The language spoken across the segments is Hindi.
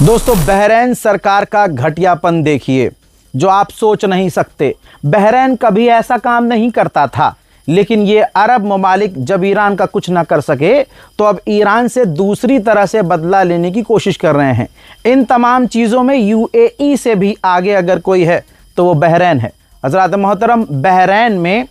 दोस्तों, बहरैन सरकार का घटियापन देखिए जो आप सोच नहीं सकते। बहरैन कभी ऐसा काम नहीं करता था, लेकिन ये अरब ममालिक जब ईरान का कुछ ना कर सके तो अब ईरान से दूसरी तरह से बदला लेने की कोशिश कर रहे हैं। इन तमाम चीज़ों में यूएई से भी आगे अगर कोई है तो वो बहरैन है। हज़रात मोहतरम, बहरैन में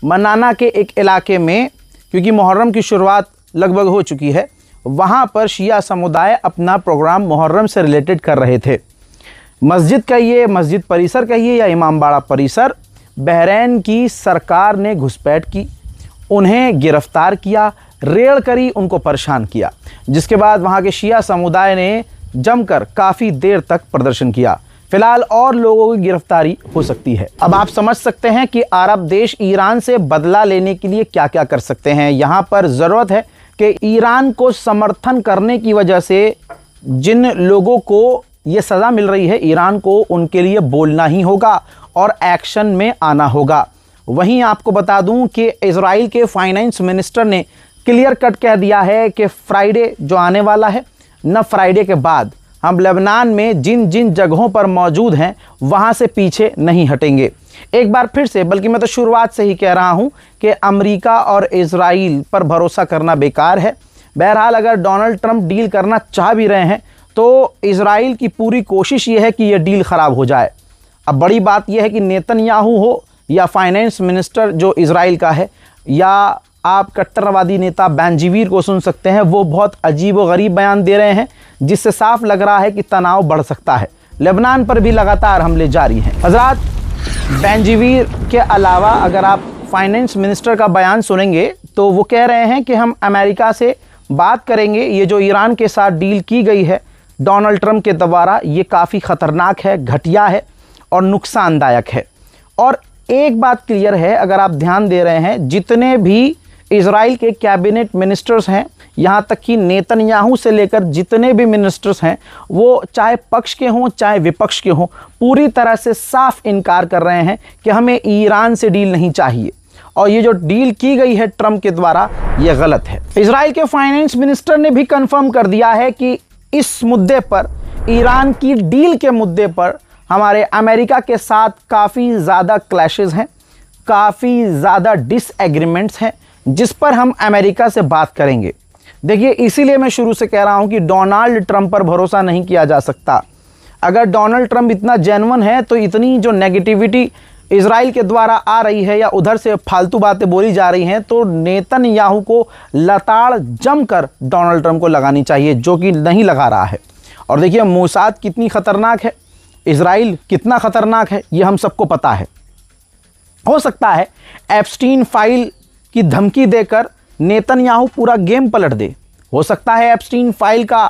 मनाना के एक इलाके में, क्योंकि मुहर्रम की शुरुआत लगभग हो चुकी है, वहाँ पर शिया समुदाय अपना प्रोग्राम मुहर्रम से रिलेटेड कर रहे थे। मस्जिद कहिए, मस्जिद परिसर कहिए या इमामबाड़ा परिसर, बहरैन की सरकार ने घुसपैठ की, उन्हें गिरफ्तार किया, रेड करी, उनको परेशान किया, जिसके बाद वहाँ के शिया समुदाय ने जमकर काफ़ी देर तक प्रदर्शन किया। फिलहाल और लोगों की गिरफ्तारी हो सकती है। अब आप समझ सकते हैं कि अरब देश ईरान से बदला लेने के लिए क्या क्या कर सकते हैं। यहाँ पर ज़रूरत है कि ईरान को समर्थन करने की वजह से जिन लोगों को ये सज़ा मिल रही है, ईरान को उनके लिए बोलना ही होगा और एक्शन में आना होगा। वहीं आपको बता दूं कि इजराइल के फाइनेंस मिनिस्टर ने क्लियर कट कह दिया है कि फ्राइडे जो आने वाला है, न फ्राइडे के बाद हम लेबनान में जिन जिन जगहों पर मौजूद हैं वहाँ से पीछे नहीं हटेंगे। एक बार फिर से, बल्कि मैं तो शुरुआत से ही कह रहा हूँ कि अमेरिका और इजराइल पर भरोसा करना बेकार है। बहरहाल अगर डोनाल्ड ट्रंप डील करना चाह भी रहे हैं तो इजराइल की पूरी कोशिश ये है कि यह डील ख़राब हो जाए। अब बड़ी बात यह है कि नेतन्याहू हो या फाइनेंस मिनिस्टर जो इजराइल का है, या आप कट्टरवादी नेता बेंजीवीर को सुन सकते हैं, वो बहुत अजीब व गरीब बयान दे रहे हैं जिससे साफ लग रहा है कि तनाव बढ़ सकता है। लेबनान पर भी लगातार हमले जारी हैं। हज़रात, बेंजीवीर के अलावा अगर आप फाइनेंस मिनिस्टर का बयान सुनेंगे तो वो कह रहे हैं कि हम अमेरिका से बात करेंगे। ये जो ईरान के साथ डील की गई है डोनाल्ड ट्रंप के द्वारा, ये काफ़ी ख़तरनाक है, घटिया है और नुकसानदायक है। और एक बात क्लियर है, अगर आप ध्यान दे रहे हैं, जितने भी इजराइल के कैबिनेट मिनिस्टर्स हैं, यहाँ तक कि नेतन्याहू से लेकर जितने भी मिनिस्टर्स हैं, वो चाहे पक्ष के हों चाहे विपक्ष के हों, पूरी तरह से साफ इनकार कर रहे हैं कि हमें ईरान से डील नहीं चाहिए और ये जो डील की गई है ट्रंप के द्वारा, ये गलत है। इजराइल के फाइनेंस मिनिस्टर ने भी कंफर्म कर दिया है कि इस मुद्दे पर, ईरान की डील के मुद्दे पर, हमारे अमेरिका के साथ काफ़ी ज़्यादा क्लैशेस हैं, काफ़ी ज़्यादा डिसएग्रीमेंट्स हैं, जिस पर हम अमेरिका से बात करेंगे। देखिए, इसीलिए मैं शुरू से कह रहा हूं कि डोनाल्ड ट्रंप पर भरोसा नहीं किया जा सकता। अगर डोनाल्ड ट्रंप इतना जेन्युइन है तो इतनी जो नेगेटिविटी इजराइल के द्वारा आ रही है या उधर से फालतू बातें बोली जा रही हैं, तो नेतन्याहू को लताड़ जमकर डोनाल्ड ट्रंप को लगानी चाहिए, जो कि नहीं लगा रहा है। और देखिए, मोसाद कितनी ख़तरनाक है, इजराइल कितना ख़तरनाक है, ये हम सबको पता है। हो सकता है एप्स्टीन फाइल की धमकी देकर नेतन्याहू पूरा गेम पलट दे। हो सकता है एप्स्टीन फाइल का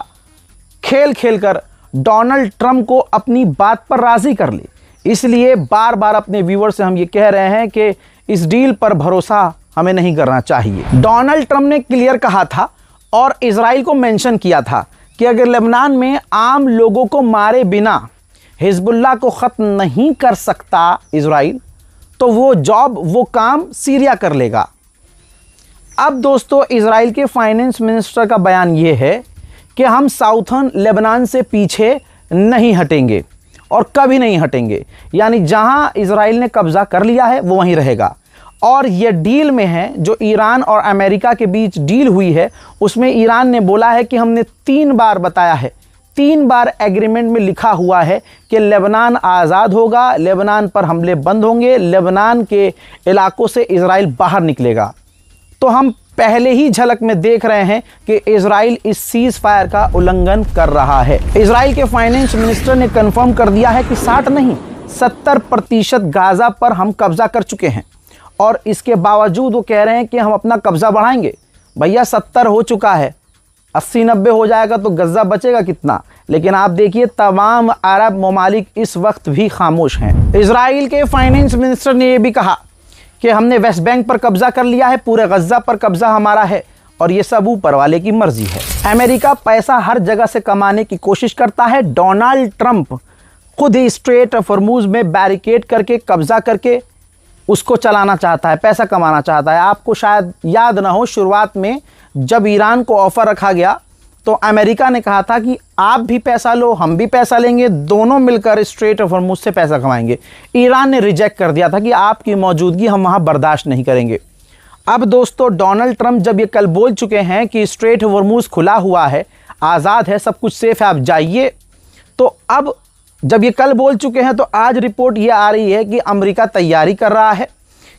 खेल खेलकर डोनाल्ड ट्रंप को अपनी बात पर राज़ी कर ले। इसलिए बार बार अपने व्यूअर से हम ये कह रहे हैं कि इस डील पर भरोसा हमें नहीं करना चाहिए। डोनाल्ड ट्रंप ने क्लियर कहा था और इजराइल को मेंशन किया था कि अगर लेबनान में आम लोगों को मारे बिना हिजबुल्लाह को ख़त्म नहीं कर सकता इजराइल, तो वो जॉब, वो काम सीरिया कर लेगा। अब दोस्तों, इजराइल के फाइनेंस मिनिस्टर का बयान ये है कि हम साउथर्न लेबनान से पीछे नहीं हटेंगे और कभी नहीं हटेंगे। यानी जहां इजराइल ने कब्जा कर लिया है वो वहीं रहेगा। और ये डील में है, जो ईरान और अमेरिका के बीच डील हुई है, उसमें ईरान ने बोला है कि हमने 3 बार बताया है, 3 बार एग्रीमेंट में लिखा हुआ है कि लेबनान आज़ाद होगा, लेबनान पर हमले बंद होंगे, लेबनान के इलाकों से इजराइल बाहर निकलेगा। तो हम पहले ही झलक में देख रहे हैं कि इजराइल इस सीज फायर का उल्लंघन कर रहा है। इजराइल के फाइनेंस मिनिस्टर ने कंफर्म कर दिया है कि 60 नहीं 70% गाजा पर हम कब्जा कर चुके हैं, और इसके बावजूद वो कह रहे हैं कि हम अपना कब्जा बढ़ाएंगे। भैया, 70 हो चुका है, 80-90 हो जाएगा तो गजा बचेगा कितना। लेकिन आप देखिए, तमाम अरब ममालिक इस वक्त भी खामोश हैं। इजराइल के फाइनेंस मिनिस्टर ने यह भी कहा कि हमने वेस्ट बैंक पर कब्जा कर लिया है, पूरे गजा पर कब्जा हमारा है, और ये सब ऊपर वाले की मर्जी है। अमेरिका पैसा हर जगह से कमाने की कोशिश करता है। डोनाल्ड ट्रंप खुद ही स्ट्रेट फॉर्मूज में बैरिकेड करके, कब्जा करके उसको चलाना चाहता है, पैसा कमाना चाहता है। आपको शायद याद ना हो, शुरुआत में जब ईरान को ऑफर रखा गया तो अमेरिका ने कहा था कि आप भी पैसा लो, हम भी पैसा लेंगे, दोनों मिलकर स्ट्रेट ऑफ हॉर्मूज से पैसा कमाएंगे। ईरान ने रिजेक्ट कर दिया था कि आपकी मौजूदगी हम वहाँ बर्दाश्त नहीं करेंगे। अब दोस्तों डोनाल्ड ट्रंप जब ये कल बोल चुके हैं कि स्ट्रेट ऑफ हॉर्मूज खुला हुआ है, आज़ाद है, सब कुछ सेफ है, आप जाइए, तो अब जब ये कल बोल चुके हैं तो आज रिपोर्ट ये आ रही है कि अमेरिका तैयारी कर रहा है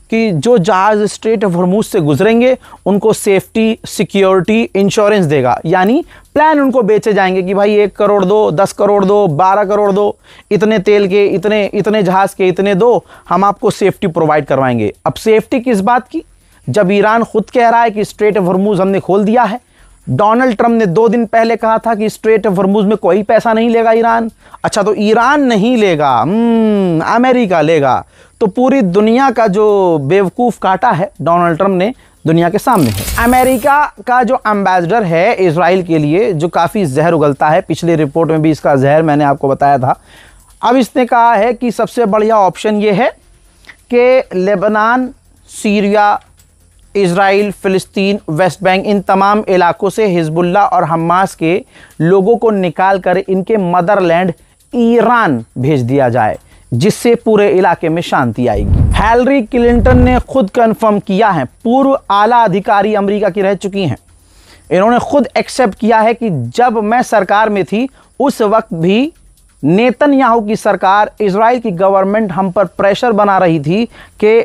कि जो जहाज़ स्ट्रेट ऑफ हॉर्मूज से गुजरेंगे उनको सेफ्टी, सिक्योरिटी, इंश्योरेंस देगा। यानी प्लान उनको बेचे जाएंगे कि भाई 1 करोड़ दो, 10 करोड़ दो, 12 करोड़ दो, इतने तेल के, इतने जहाज़ के इतने दो, हम आपको सेफ्टी प्रोवाइड करवाएंगे। अब सेफ्टी किस बात की, जब ईरान खुद कह रहा है कि स्ट्रेट ऑफ हॉर्मूज हमने खोल दिया है। डोनाल्ड ट्रंप ने 2 दिन पहले कहा था कि स्ट्रेट ऑफ हॉर्मूज में कोई पैसा नहीं लेगा ईरान। अच्छा, तो ईरान नहीं लेगा, अमेरिका लेगा। तो पूरी दुनिया का जो बेवकूफ़ काटा है डोनाल्ड ट्रंप ने दुनिया के सामने है। अमेरिका का जो एम्बेसडर है इजराइल के लिए, जो काफ़ी जहर उगलता है, पिछली रिपोर्ट में भी इसका जहर मैंने आपको बताया था। अब इसने कहा है कि सबसे बढ़िया ऑप्शन ये है कि लेबनान, सीरिया, इजराइल, फ़िलिस्तीन, वेस्ट बैंक, इन तमाम इलाकों से हिजबुल्लाह और हमास के लोगों को निकाल कर इनके मदरलैंड ईरान भेज दिया जाए, जिससे पूरे इलाके में शांति आएगी। हिलरी क्लिंटन ने खुद कंफर्म किया है, पूर्व आला अधिकारी अमेरिका की रह चुकी हैं, इन्होंने खुद एक्सेप्ट किया है कि जब मैं सरकार में थी उस वक्त भी नेतन्याहू की सरकार, इजराइल की गवर्नमेंट हम पर प्रेशर बना रही थी कि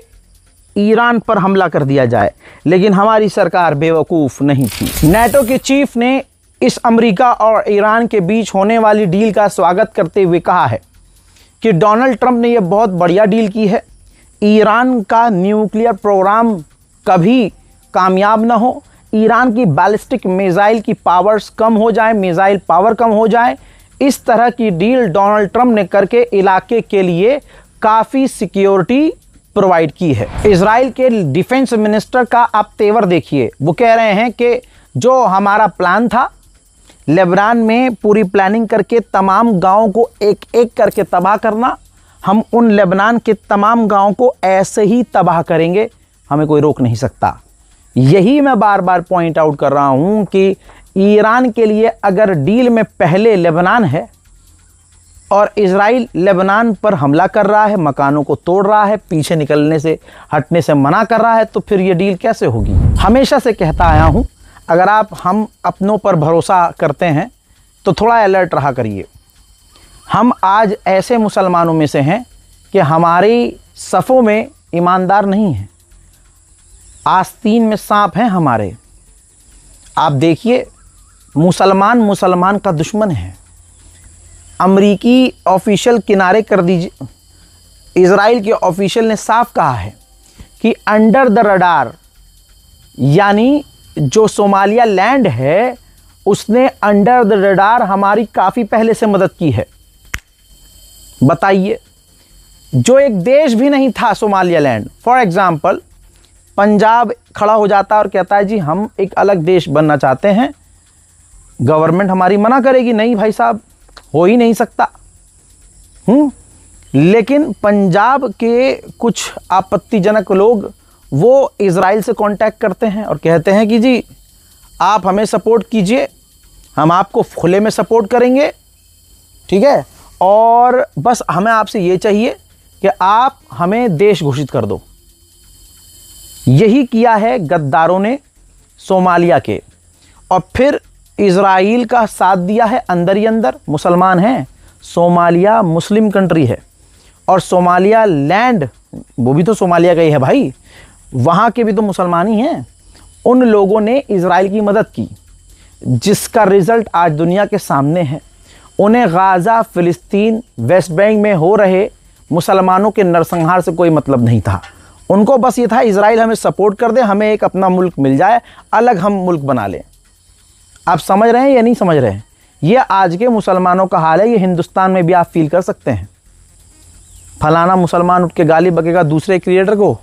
ईरान पर हमला कर दिया जाए, लेकिन हमारी सरकार बेवकूफ़ नहीं थी। नाटो के चीफ ने इस अमेरिका और ईरान के बीच होने वाली डील का स्वागत करते हुए कहा है कि डोनाल्ड ट्रंप ने यह बहुत बढ़िया डील की है। ईरान का न्यूक्लियर प्रोग्राम कभी कामयाब ना हो, ईरान की बैलिस्टिक मिसाइल की पावर्स कम हो जाए, मिसाइल पावर कम हो जाए, इस तरह की डील डोनाल्ड ट्रंप ने करके इलाके के लिए काफ़ी सिक्योरिटी प्रोवाइड की है। इजराइल के डिफेंस मिनिस्टर का आप तेवर देखिए, वो कह रहे हैं कि जो हमारा प्लान था लेबनान में पूरी प्लानिंग करके तमाम गांवों को एक एक करके तबाह करना, हम उन लेबनान के तमाम गांवों को ऐसे ही तबाह करेंगे, हमें कोई रोक नहीं सकता। यही मैं बार बार पॉइंट आउट कर रहा हूं कि ईरान के लिए अगर डील में पहले लेबनान है और इजराइल लेबनान पर हमला कर रहा है, मकानों को तोड़ रहा है, पीछे निकलने से, हटने से मना कर रहा है, तो फिर ये डील कैसे होगी। हमेशा से कहता आया हूं, अगर आप हम अपनों पर भरोसा करते हैं तो थोड़ा अलर्ट रहा करिए। हम आज ऐसे मुसलमानों में से हैं कि हमारी सफ़ों में ईमानदार नहीं हैं, आस्तीन में सांप हैं हमारे। आप देखिए, मुसलमान का दुश्मन है। अमरीकी ऑफिशियल किनारे कर दीजिए, इजराइल के ऑफिशियल ने साफ कहा है कि अंडर द रडार, यानी जो सोमालिया लैंड है उसने अंडर द रडार हमारी काफ़ी पहले से मदद की है। बताइए, जो एक देश भी नहीं था Somalia land, for example Punjab खड़ा हो जाता है और कहता है जी हम एक अलग देश बनना चाहते हैं, गवर्नमेंट हमारी मना करेगी, नहीं भाई साहब हो ही नहीं सकता। लेकिन पंजाब के कुछ आपत्तिजनक लोग वो इजराइल से कांटेक्ट करते हैं और कहते हैं कि जी आप हमें सपोर्ट कीजिए, हम आपको खुले में सपोर्ट करेंगे, ठीक है, और बस हमें आपसे ये चाहिए कि आप हमें देश घोषित कर दो। यही किया है गद्दारों ने सोमालिया के, और फिर इजराइल का साथ दिया है अंदर ही अंदर। मुसलमान हैं, सोमालिया मुस्लिम कंट्री है, और सोमालिया लैंड वो भी तो सोमालिया का ही है भाई, वहाँ के भी तो मुसलमान ही हैं। उन लोगों ने इजराइल की मदद की, जिसका रिज़ल्ट आज दुनिया के सामने है। उन्हें गाज़ा, फ़िलिस्तीन, वेस्ट बैंक में हो रहे मुसलमानों के नरसंहार से कोई मतलब नहीं था। उनको बस ये था इजराइल हमें सपोर्ट कर दे, हमें एक अपना मुल्क मिल जाए, अलग हम मुल्क बना लें। आप समझ रहे हैं या नहीं समझ रहे हैं? ये आज के मुसलमानों का हाल है। ये हिंदुस्तान में भी आप फील कर सकते हैं। फलाना मुसलमान उठ के गाली बकेगा दूसरे क्रिएटर को,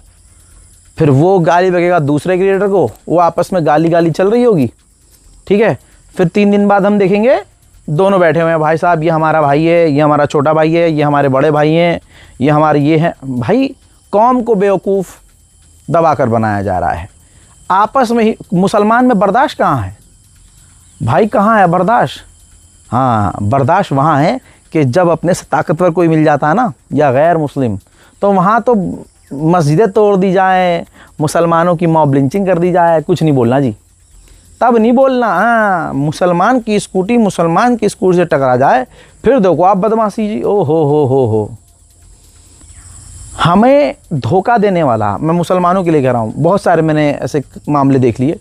फिर वो गाली बकेगा दूसरे क्रिएटर को, वो आपस में गाली चल रही होगी, ठीक है। फिर 3 दिन बाद हम देखेंगे दोनों बैठे हुए हैं, भाई साहब ये हमारा भाई है, ये हमारा छोटा भाई है, ये हमारे बड़े भाई हैं, ये हमारे ये हैं। भाई कौम को बेवकूफ़ दबा कर बनाया जा रहा है। आपस में ही मुसलमान में बर्दाश्त कहाँ है? भाई कहाँ है बर्दाश्त? हाँ, बर्दाश्त वहाँ है कि जब अपने से ताकतवर कोई मिल जाता है ना, या गैर मुस्लिम, तो वहाँ तो मस्जिदें तोड़ दी जाए, मुसलमानों की मॉब लिंचिंग कर दी जाए, कुछ नहीं बोलना जी, तब नहीं बोलना। हाँ, मुसलमान की स्कूटी मुसलमान की स्कूटी से टकरा जाए, फिर देखो आप बदमाशी जी। ओ हो। हमें धोखा देने वाला, मैं मुसलमानों के लिए कह रहा हूँ, बहुत सारे मैंने ऐसे मामले देख लिए।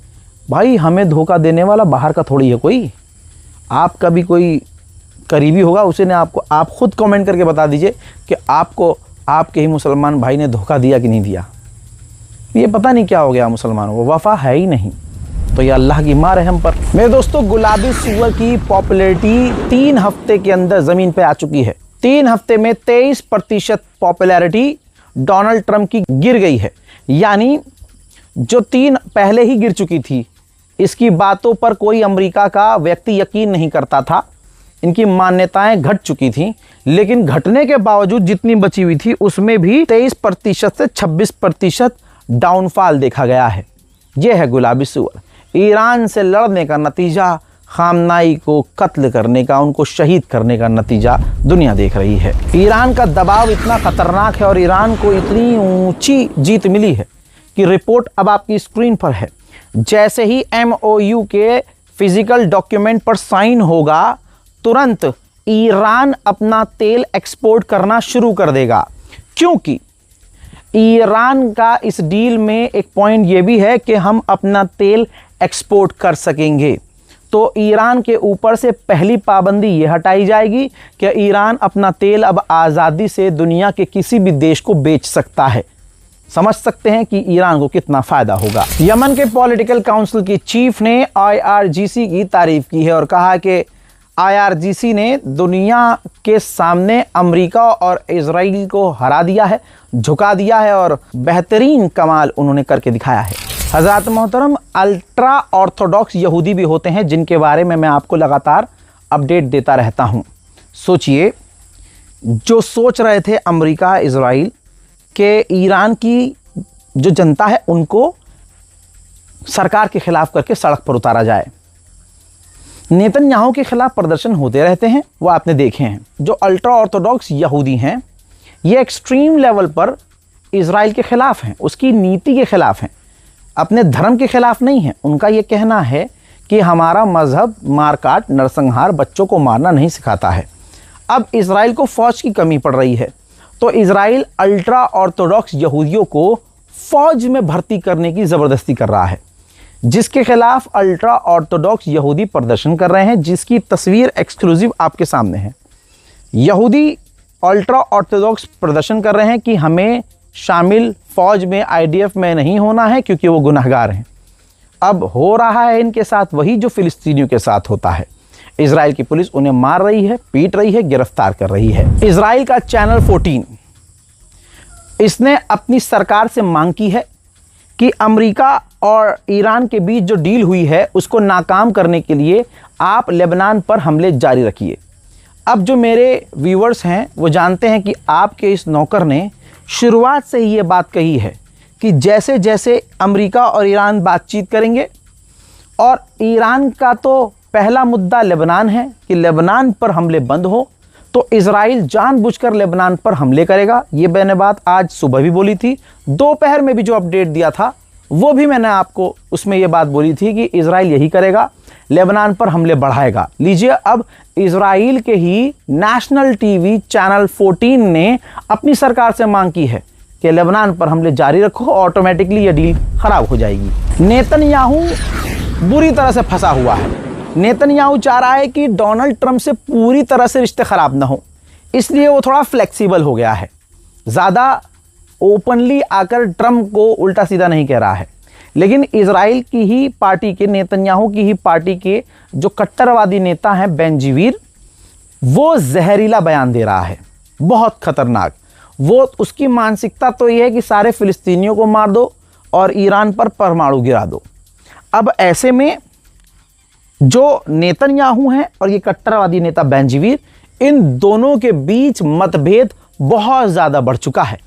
भाई हमें धोखा देने वाला बाहर का थोड़ी है कोई, आपका भी कोई करीबी होगा, उसे ने आपको, आप खुद कमेंट करके बता दीजिए कि आपको आपके ही मुसलमान भाई ने धोखा दिया कि नहीं दिया। ये पता नहीं क्या हो गया मुसलमानों को, वफा है ही नहीं, तो ये अल्लाह की मार है हम पर। मेरे दोस्तों, गुलाबी सुअर की पॉपुलैरिटी 3 हफ्ते के अंदर ज़मीन पे आ चुकी है। 3 हफ्ते में 23% पॉपुलैरिटी डोनाल्ड ट्रंप की गिर गई है। यानी जो 3 पहले ही गिर चुकी थी, इसकी बातों पर कोई अमेरिका का व्यक्ति यकीन नहीं करता था, इनकी मान्यताएं घट चुकी थीं, लेकिन घटने के बावजूद जितनी बची हुई थी उसमें भी 23% से 26% डाउनफॉल देखा गया है। यह है गुलाबी सुअर। ईरान से लड़ने का नतीजा, खामनाई को कत्ल करने का, उनको शहीद करने का नतीजा दुनिया देख रही है। ईरान का दबाव इतना खतरनाक है और ईरान को इतनी ऊंची जीत मिली है कि रिपोर्ट अब आपकी स्क्रीन पर है। जैसे ही MOU के फिजिकल डॉक्यूमेंट पर साइन होगा, तुरंत ईरान अपना तेल एक्सपोर्ट करना शुरू कर देगा, क्योंकि ईरान का इस डील में एक पॉइंट ये भी है कि हम अपना तेल एक्सपोर्ट कर सकेंगे। तो ईरान के ऊपर से पहली पाबंदी ये हटाई जाएगी कि ईरान अपना तेल अब आज़ादी से दुनिया के किसी भी देश को बेच सकता है। समझ सकते हैं कि ईरान को कितना फ़ायदा होगा। यमन के पॉलिटिकल काउंसिल की चीफ ने IRGC की तारीफ की है और कहा कि IRGC ने दुनिया के सामने अमेरिका और इजराइल को हरा दिया है, झुका दिया है और बेहतरीन कमाल उन्होंने करके दिखाया है। हज़रात मोहतरम, अल्ट्रा ऑर्थोडॉक्स यहूदी भी होते हैं जिनके बारे में मैं आपको लगातार अपडेट देता रहता हूं। सोचिए, जो सोच रहे थे अमेरिका इजराइल के ईरान की जो जनता है उनको सरकार के खिलाफ करके सड़क पर उतारा जाए। नेतन्याहू के खिलाफ प्रदर्शन होते रहते हैं, वो आपने देखे हैं। जो अल्ट्रा ऑर्थोडॉक्स यहूदी हैं, ये एक्सट्रीम लेवल पर इजराइल के खिलाफ हैं, उसकी नीति के खिलाफ हैं, अपने धर्म के खिलाफ नहीं है। उनका ये कहना है कि हमारा मजहब मारकाट, नरसंहार, बच्चों को मारना नहीं सिखाता है। अब इजराइल को फौज की कमी पड़ रही है, तो इजराइल अल्ट्रा ऑर्थोडॉक्स यहूदियों को फौज में भर्ती करने की ज़बरदस्ती कर रहा है, जिसके खिलाफ अल्ट्रा ऑर्थोडॉक्स यहूदी प्रदर्शन कर रहे हैं, जिसकी तस्वीर एक्सक्लूसिव आपके सामने है। यहूदी अल्ट्रा ऑर्थोडॉक्स प्रदर्शन कर रहे हैं कि हमें शामिल फौज में, IDF में नहीं होना है क्योंकि वो गुनहगार हैं। अब हो रहा है इनके साथ वही जो फिलिस्तीनियों के साथ होता है। इजराइल की पुलिस उन्हें मार रही है, पीट रही है, गिरफ्तार कर रही है। इजराइल का चैनल 14 इसने अपनी सरकार से मांग की है कि अमेरिका और ईरान के बीच जो डील हुई है उसको नाकाम करने के लिए आप लेबनान पर हमले जारी रखिए। अब जो मेरे व्यूअर्स हैं वो जानते हैं कि आपके इस नौकर ने शुरुआत से ही ये बात कही है कि जैसे जैसे अमेरिका और ईरान बातचीत करेंगे, और ईरान का तो पहला मुद्दा लेबनान है कि लेबनान पर हमले बंद हो, तो इजराइल जानबूझकर लेबनान पर हमले करेगा। ये मैंने बात आज सुबह भी बोली थी, दोपहर में भी जो अपडेट दिया था वो भी मैंने आपको उसमें ये बात बोली थी कि इजराइल यही करेगा, लेबनान पर हमले बढ़ाएगा। लीजिए, अब इजराइल के ही नेशनल टीवी चैनल 14 ने अपनी सरकार से मांग की है कि लेबनान पर हमले जारी रखो, ऑटोमेटिकली ये डील खराब हो जाएगी। नेतन्याहू बुरी तरह से फंसा हुआ है। नेतन्याहू चाह रहा है कि डोनाल्ड ट्रंप से पूरी तरह से रिश्ते खराब ना हो, इसलिए वो थोड़ा फ्लेक्सिबल हो गया है, ज़्यादा ओपनली आकर ट्रंप को उल्टा सीधा नहीं कह रहा है। लेकिन इजराइल की ही पार्टी के, नेतन्याहू की ही पार्टी के जो कट्टरवादी नेता हैं बेंजीवीर, वो जहरीला बयान दे रहा है, बहुत खतरनाक। वो उसकी मानसिकता तो ये है कि सारे फिलिस्तीनियों को मार दो और ईरान पर परमाणु गिरा दो। अब ऐसे में जो नेतन्याहू हैं और ये कट्टरवादी नेता बेंजीवीर, इन दोनों के बीच मतभेद बहुत ज़्यादा बढ़ चुका है।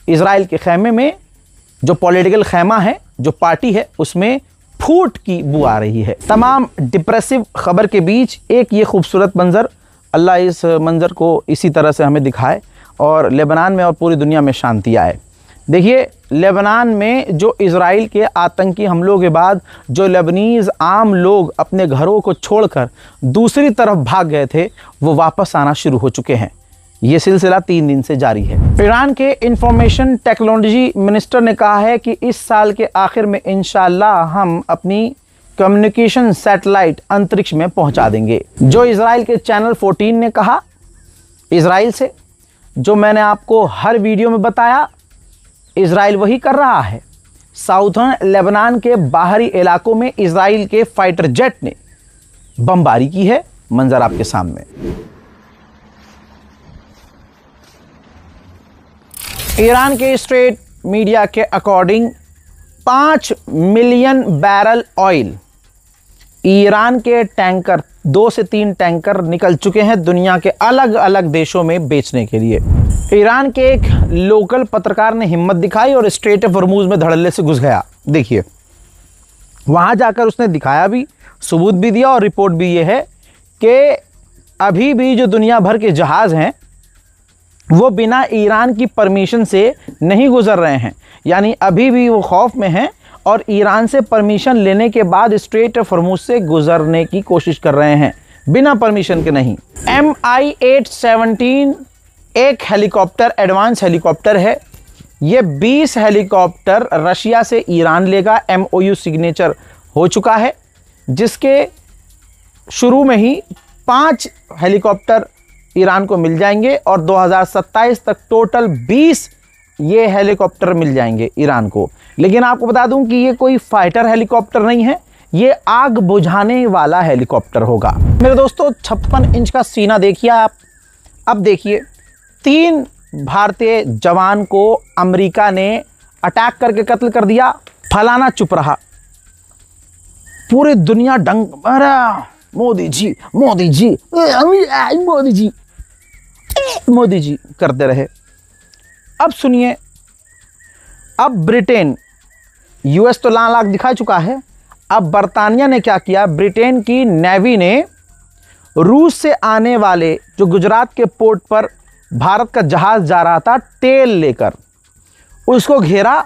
इजराइल के खैमे में जो पॉलिटिकल खैमा है, जो पार्टी है, उसमें फूट की बू आ रही है। तमाम डिप्रेसिव खबर के बीच एक ये खूबसूरत मंजर, अल्लाह इस मंजर को इसी तरह से हमें दिखाए और लेबनान में और पूरी दुनिया में शांति आए। देखिए, लेबनान में जो इज़राइल के आतंकी हमलों के बाद जो लेबनीज़ आम लोग अपने घरों को छोड़कर दूसरी तरफ भाग गए थे, वो वापस आना शुरू हो चुके हैं। ये सिलसिला 3 दिन से जारी है। ईरान के इंफॉर्मेशन टेक्नोलॉजी मिनिस्टर ने कहा है कि इस साल के आखिर में इंशाअल्लाह हम अपनी कम्युनिकेशन सैटेलाइट अंतरिक्ष में पहुंचा देंगे। जो इज़राइल के चैनल 14 ने कहा, इज़राइल से जो मैंने आपको हर वीडियो में बताया, इज़राइल वही कर रहा है। साउथर्न लेबनान के बाहरी इलाकों में इज़राइल के फाइटर जेट ने बमबारी की है। मंजर आपके सामने। ईरान के स्टेट मीडिया के according 5 million barrel oil, Iran के टैंकर 2 से 3 टैंकर निकल चुके हैं दुनिया के अलग अलग देशों में बेचने के लिए। ईरान के एक लोकल पत्रकार ने हिम्मत दिखाई और स्ट्रेट ऑफ हॉर्मुज़ में धड़ल्ले से घुस गया। देखिए, वहां जाकर उसने दिखाया भी, सबूत भी दिया और रिपोर्ट भी ये है कि अभी भी जो दुनिया भर के जहाज़ हैं वो बिना ईरान की परमिशन से नहीं गुजर रहे हैं, यानी अभी भी वो खौफ में हैं और ईरान से परमिशन लेने के बाद स्ट्रेट ऑफ हॉर्मुज़ से गुजरने की कोशिश कर रहे हैं, बिना परमिशन के नहीं। Mi-817 एक हेलीकॉप्टर, एडवांस हेलीकॉप्टर है। ये 20 हेलीकॉप्टर रशिया से ईरान लेगा। MOU सिग्नेचर हो चुका है, जिसके शुरू में ही 5 हेलीकॉप्टर ईरान को मिल जाएंगे और 2027 तक टोटल 20 ये हेलीकॉप्टर मिल जाएंगे ईरान को। लेकिन आपको बता दूं कि ये कोई फाइटर हेलीकॉप्टर नहीं है, ये आग बुझाने वाला हेलीकॉप्टर होगा। मेरे दोस्तों, 56 इंच का सीना देखिए आप। अब देखिए, 3 भारतीय जवान को अमेरिका ने अटैक करके कत्ल कर दिया। फलाना चुप रहा, पूरी दुनिया डंग, अरे मोदी जी मोदी जी मोदी जी मोदी जी करते रहे। अब सुनिए, अब ब्रिटेन, यूएस तो लाख दिखा चुका है, अब बर्तानिया ने क्या किया, ब्रिटेन की नेवी ने रूस से आने वाले जो गुजरात के पोर्ट पर भारत का जहाज जा रहा था तेल लेकर, उसको घेरा,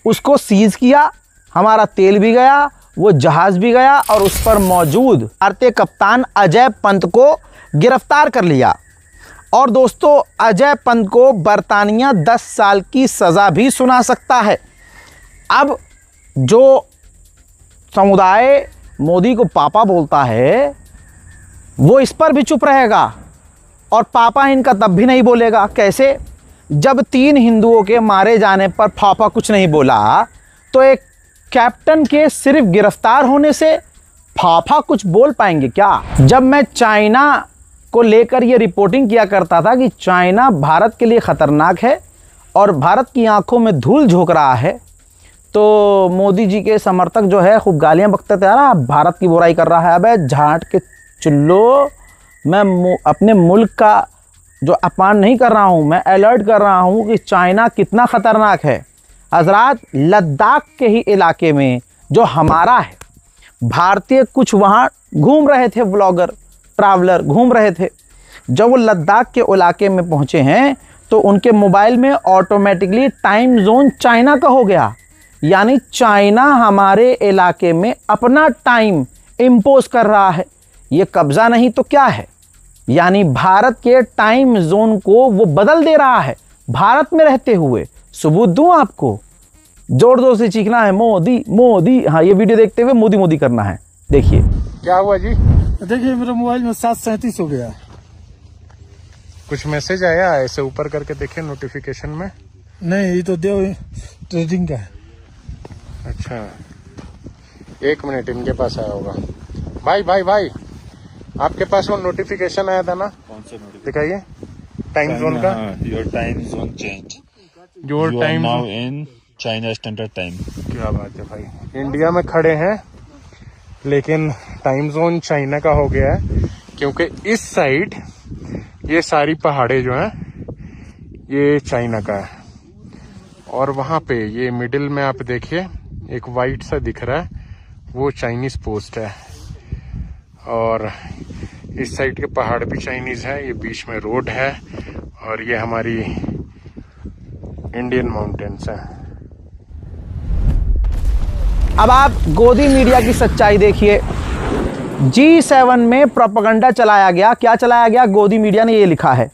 उसको सीज किया। हमारा तेल भी गया, वो जहाज भी गया और उस पर मौजूद भारतीय कप्तान अजय पंत को गिरफ्तार कर लिया। और दोस्तों, अजय पंत को बर्तानिया 10 साल की सज़ा भी सुना सकता है। अब जो समुदाय मोदी को पापा बोलता है, वो इस पर भी चुप रहेगा और पापा इनका तब भी नहीं बोलेगा। कैसे? जब 3 हिंदुओं के मारे जाने पर पापा कुछ नहीं बोला, तो एक कैप्टन के सिर्फ गिरफ्तार होने से फाफा कुछ बोल पाएंगे क्या? जब मैं चाइना को लेकर ये रिपोर्टिंग किया करता था कि चाइना भारत के लिए ख़तरनाक है और भारत की आंखों में धूल झोंक रहा है, तो मोदी जी के समर्थक जो है खूब गालियां बकते थे, यार भारत की बुराई कर रहा है। अबे झाट के चुल्लो, मैं अपने मुल्क का जो अपमान नहीं कर रहा हूँ, मैं अलर्ट कर रहा हूँ कि चाइना कितना ख़तरनाक है। हजरात, लद्दाख के ही इलाके में जो हमारा है, भारतीय कुछ वहाँ घूम रहे थे, व्लॉगर ट्रैवलर घूम रहे थे। जब वो लद्दाख के इलाके में पहुँचे हैं तो उनके मोबाइल में ऑटोमेटिकली टाइम जोन चाइना का हो गया, यानी चाइना हमारे इलाके में अपना टाइम इम्पोज कर रहा है। ये कब्ज़ा नहीं तो क्या है, यानी भारत के टाइम जोन को वो बदल दे रहा है भारत में रहते हुए। सबूत दूं आपको, जोर जोर से चीखना है मोदी मोदी। हाँ, ये वीडियो देखते हुए मोदी मोदी करना है। देखिए क्या हुआ जी। देखिए, मेरे मोबाइल में 737 हो गया। कुछ मैसेज आया ऐसे ऊपर करके देखे नोटिफिकेशन में? नहीं, ये तो देव ट्रेडिंग का है। अच्छा, 1 मिनट, इनके पास आया होगा। भाई भाई भाई, आपके पास वो नोटिफिकेशन आया था ना? कौन सा नोटिफिकेशन? दिखाइए, टाइम जोन का। Your time zone change, your time now in China standard time. क्या बात है भाई, इंडिया में खड़े हैं लेकिन टाइम जोन चाइना का हो गया है, क्योंकि इस साइड ये सारी पहाड़े जो हैं ये चाइना का है और वहाँ पे ये मिडिल में आप देखिए एक वाइट सा दिख रहा है, वो चाइनीज पोस्ट है, और इस साइड के पहाड़ भी चाइनीज है, ये बीच में रोड है, और ये हमारी इंडियन माउंटेन्स हैं। अब आप गोदी मीडिया की सच्चाई देखिए। G7 में प्रोपेगेंडा चलाया गया। क्या चलाया गया? गोदी मीडिया ने ये लिखा है,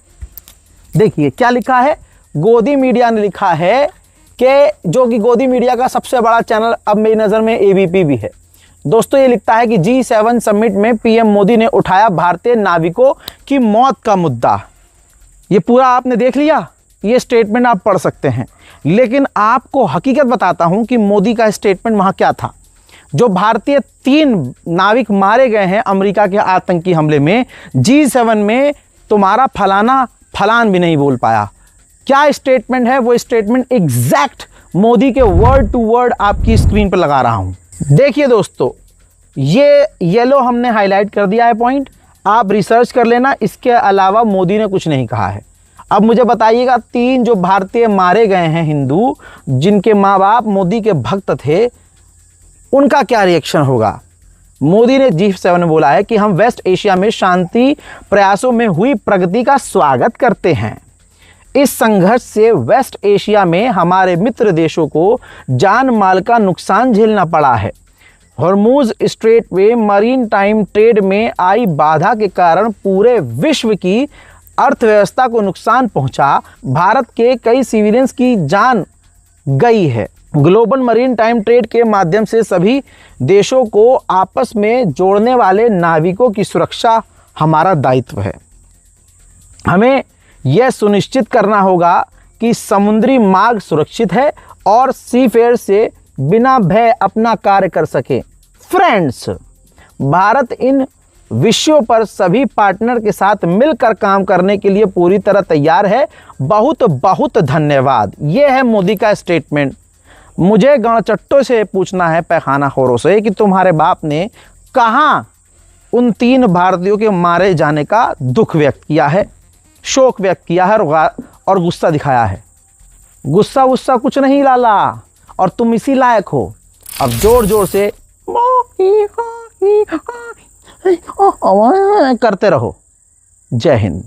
देखिए क्या लिखा है। गोदी मीडिया ने लिखा है कि जो कि गोदी मीडिया का सबसे बड़ा चैनल अब मेरी नज़र में ABP भी है। दोस्तों ये लिखता है कि G7 समिट में PM मोदी ने उठाया भारतीय नाविकों की मौत का मुद्दा। ये पूरा आपने देख लिया, ये स्टेटमेंट आप पढ़ सकते हैं, लेकिन आपको हकीकत बताता हूं कि मोदी का स्टेटमेंट वहां क्या था। जो भारतीय 3 नाविक मारे गए हैं अमेरिका के आतंकी हमले में, G7 में तुम्हारा फलाना फलान भी नहीं बोल पाया। क्या स्टेटमेंट है? वो स्टेटमेंट एग्जैक्ट मोदी के वर्ड टू वर्ड आपकी स्क्रीन पर लगा रहा हूं। देखिए दोस्तों, ये येलो हमने हाईलाइट कर दिया है पॉइंट, आप रिसर्च कर लेना। इसके अलावा मोदी ने कुछ नहीं कहा है। अब मुझे बताइएगा, 3 जो भारतीय मारे गए हैं हिंदू, जिनके माँ बाप मोदी के भक्त थे, उनका क्या रिएक्शन होगा? मोदी ने G7 में बोला है कि हम वेस्ट एशिया में शांति प्रयासों में हुई प्रगति का स्वागत करते हैं। इस संघर्ष से वेस्ट एशिया में हमारे मित्र देशों को जान माल का नुकसान झेलना पड़ा है। Hormuz straight way marine time trade में आई बाधा के कारण पूरे विश्व की अर्थव्यवस्था को नुकसान पहुंचा। भारत के कई सिविलियंस की जान गई है। ग्लोबल मरीन टाइम ट्रेड के माध्यम से सभी देशों को आपस में जोड़ने वाले नाविकों की सुरक्षा हमारा दायित्व है। हमें यह सुनिश्चित करना होगा कि समुद्री मार्ग सुरक्षित है और सीफेयर से बिना भय अपना कार्य कर सके। फ्रेंड्स, भारत इन विषयों पर सभी पार्टनर के साथ मिलकर काम करने के लिए पूरी तरह तैयार है। बहुत बहुत धन्यवाद। यह है मोदी का स्टेटमेंट। मुझे गणचट्टों से पूछना है, पैखाना खोरों से, कि तुम्हारे बाप ने कहाँ उन 3 भारतीयों के मारे जाने का दुख व्यक्त किया है, शोक व्यक्त किया है और गुस्सा दिखाया है? गुस्सा वुस्सा कुछ नहीं लाला, और तुम इसी लायक हो। अब जोर जोर से करते रहो। जय हिंद।